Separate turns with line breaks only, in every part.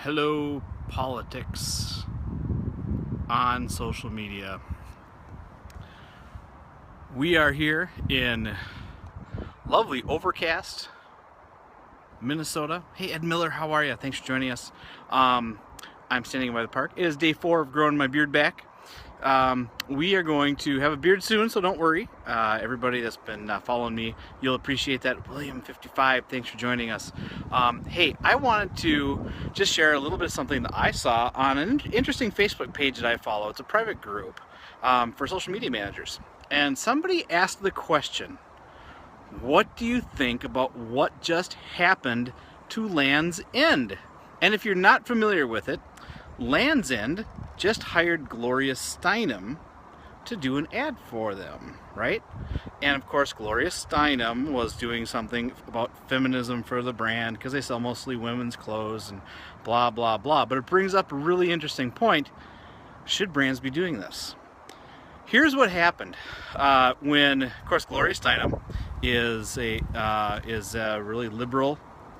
Hello, politics on social media. We are here in lovely overcast Minnesota. Hey, Ed Miller, how are you? Thanks for joining us. I'm standing by the park. It is day 4 of growing my beard back. We are going to have a beard soon, so don't worry. Everybody that's been following me, you'll appreciate that. William55, thanks for joining us. Hey, I wanted to just share a little bit of something that I saw on an interesting Facebook page that I follow. It's a private group for social media managers. And somebody asked the question, what do you think about what just happened to Land's End? And if you're not familiar with it, Land's End just hired Gloria Steinem to do an ad for them, right? And of course, Gloria Steinem was doing something about feminism for the brand because they sell mostly women's clothes and blah, blah, blah. But it brings up a really interesting point. Should brands be doing this? Here's what happened when, of course, Gloria Steinem is a really liberal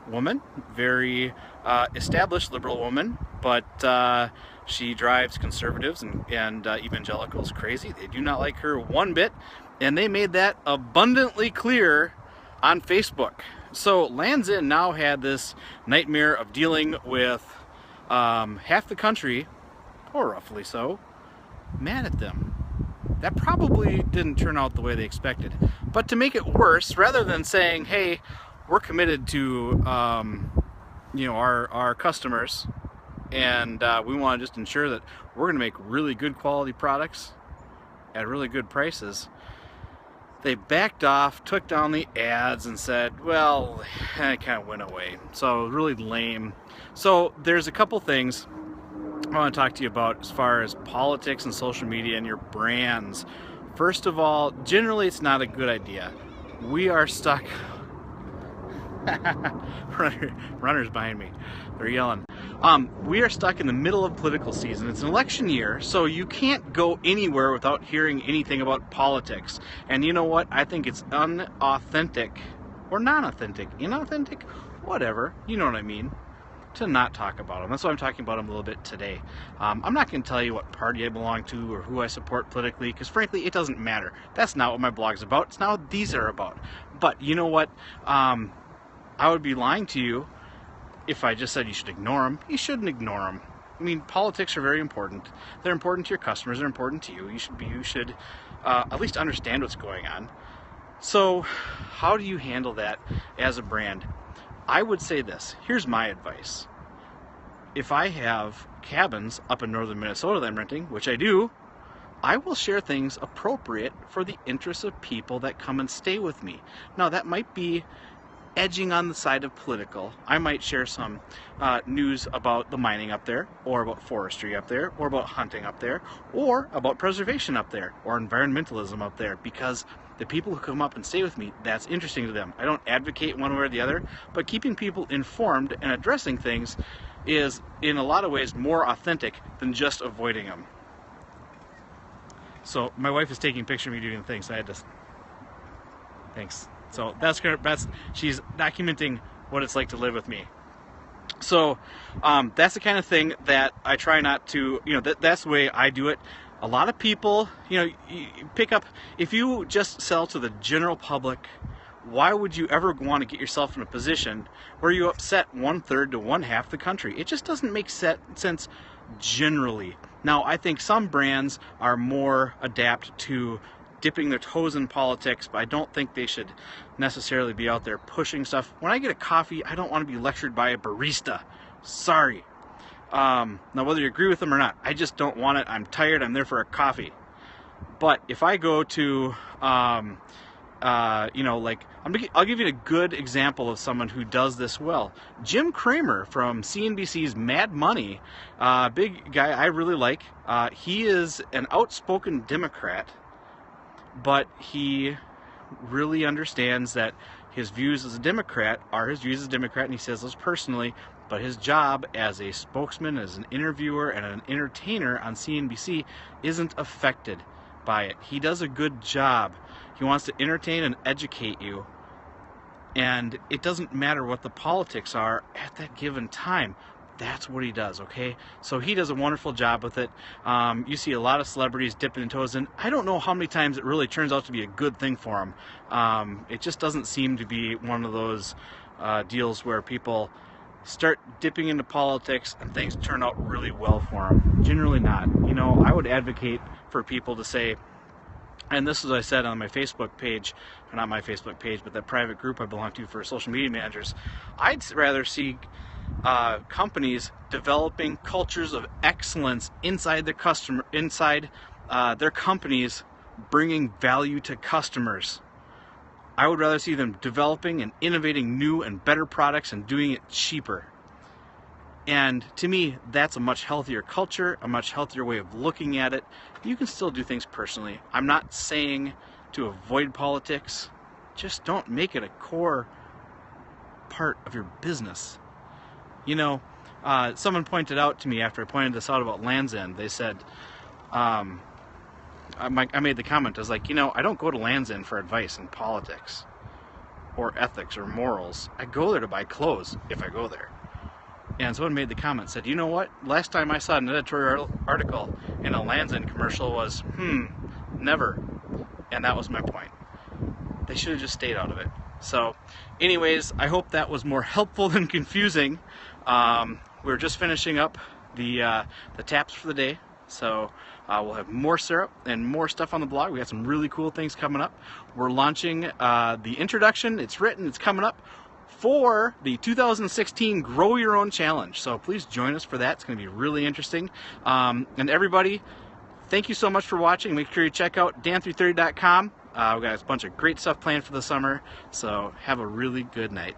woman, very established liberal woman, but she drives conservatives and evangelicals crazy. They do not like her one bit, and they made that abundantly clear on Facebook. So Land's End now had this nightmare of dealing with half the country, or roughly so, mad at them. That probably didn't turn out the way they expected. But to make it worse, rather than saying, hey, we're committed to our customers, and we want to just ensure that we're going to make really good quality products at really good prices, they backed off, took down the ads, and said, well, it kind of went away. So really lame. So there's a couple things I want to talk to you about as far as politics and social media and your brands. First of all, generally it's not a good idea. We are stuck. Runners behind me, they're yelling. We are stuck in the middle of political season. It's an election year, so you can't go anywhere without hearing anything about politics. And you know what? I think it's unauthentic or non-authentic, inauthentic, whatever, you know what I mean, to not talk about them. That's why I'm talking about them a little bit today. I'm not going to tell you what party I belong to or who I support politically, because frankly, it doesn't matter. That's not what my blog's about. It's not what these are about. But you know what? I would be lying to you if I just said you should ignore them. You shouldn't ignore them. I mean, politics are very important. They're important to your customers. They're important to you. You should at least understand what's going on. So how do you handle that as a brand? I would say this. Here's my advice. If I have cabins up in northern Minnesota that I'm renting, which I do, I will share things appropriate for the interests of people that come and stay with me. Now, that might be edging on the side of political. I might share some news about the mining up there, or about forestry up there, or about hunting up there, or about preservation up there, or environmentalism up there, because the people who come up and stay with me, that's interesting to them. I don't advocate one way or the other, but keeping people informed and addressing things is, in a lot of ways, more authentic than just avoiding them. So my wife is taking a picture of me doing the thing, so I had to... Thanks. So she's documenting what it's like to live with me. So that's the kind of thing that I try not to, that's the way I do it. A lot of people, you pick up, if you just sell to the general public, why would you ever want to get yourself in a position where you upset 1/3 to 1/2 the country? It just doesn't make sense generally. Now, I think some brands are more adept to dipping their toes in politics, but I don't think they should necessarily be out there pushing stuff. When I get a coffee, I don't want to be lectured by a barista. Sorry. Now, whether you agree with them or not, I just don't want it. I'm tired. I'm there for a coffee. But if I go to, I'll give you a good example of someone who does this well. Jim Cramer from CNBC's Mad Money, big guy I really like. He is an outspoken Democrat, but he really understands that his views as a Democrat are his views as a Democrat, and he says those personally, but his job as a spokesman, as an interviewer, and an entertainer on CNBC isn't affected by it. He does a good job. He wants to entertain and educate you, and it doesn't matter what the politics are at that given time. That's what he does, okay? So he does a wonderful job with it. You see a lot of celebrities dipping their toes in. I don't know how many times it really turns out to be a good thing for them. It just doesn't seem to be one of those deals where people start dipping into politics and things turn out really well for them. Generally not. You know, I would advocate for people to say, and this is what I said on my Facebook page, or not my Facebook page, but that private group I belong to for social media managers, I'd rather see companies developing cultures of excellence inside their their companies, bringing value to customers. I would rather see them developing and innovating new and better products and doing it cheaper. And to me, that's a much healthier culture, a much healthier way of looking at it. You can still do things personally. I'm not saying to avoid politics. Just don't make it a core part of your business. You know, someone pointed out to me after I pointed this out about Land's End, they said, I made the comment, I was like, you know, I don't go to Land's End for advice in politics or ethics or morals. I go there to buy clothes if I go there. And someone made the comment, said, you know what, last time I saw an editorial article in a Land's End commercial was, never. And that was my point. They should have just stayed out of it. So anyways, I hope that was more helpful than confusing. We're just finishing up the taps for the day. So we'll have more syrup and more stuff on the blog. We got some really cool things coming up. We're launching the introduction. It's written, it's coming up for the 2016 Grow Your Own Challenge. So please join us for that. It's going to be really interesting. And everybody, thank you so much for watching. Make sure you check out dan330.com. We've got a bunch of great stuff planned for the summer. So have a really good night.